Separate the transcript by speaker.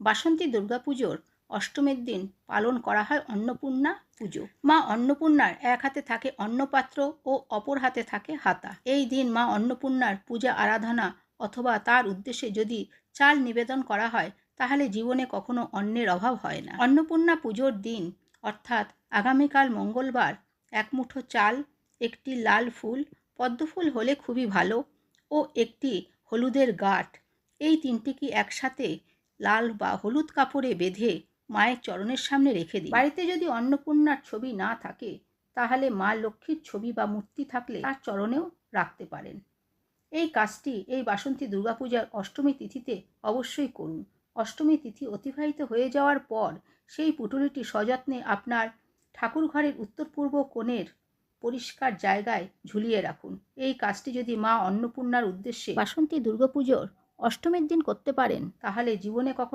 Speaker 1: বাসন্তী দুর্গাপুজোর অষ্টমীর দিন পালন করা হয় অন্নপূর্ণা পুজো। মা অন্নপূর্ণার এক হাতে থাকে অন্নপাত্র ও অপর হাতে থাকে হাতা। এই দিন মা অন্নপূর্ণার পূজা আরাধনা অথবা তার উদ্দেশ্যে যদি চাল নিবেদন করা হয় তাহলে জীবনে কখনো অন্নের অভাব হয় না। অন্নপূর্ণা পুজোর দিন অর্থাৎ আগামীকাল মঙ্গলবার এক মুঠো চাল, একটি লাল ফুল, পদ্মফুল হলে খুবই ভালো, ও একটি হলুদের গাঁঠ, এই তিনটিকে একসাথে লাল বা হলুদ কাপড়ে বেঁধে মায়ের চরণের সামনে রেখে দিন। বাড়িতে যদি অন্নপূর্ণার ছবি না থাকে তাহলে মা লক্ষ্মীর ছবি বা মূর্তি থাকলে তার চরণেও রাখতে পারেন। এই কাজটি এই বাসন্তী দুর্গাপূজার অষ্টমী তিথিতে অবশ্যই করুন। অষ্টমী তিথি অতিবাহিত হয়ে যাওয়ার পর সেই পুটুলিটি সযত্নে আপনার ঠাকুর ঘরের উত্তর পূর্ব কোণের পরিষ্কার জায়গায় ঝুলিয়ে রাখুন। এই কাজটি যদি মা অন্নপূর্ণার উদ্দেশ্যে বাসন্তী দুর্গাপুজোর অষ্টমীর দিন করতে পারেন তাহলে জীবনে কখনো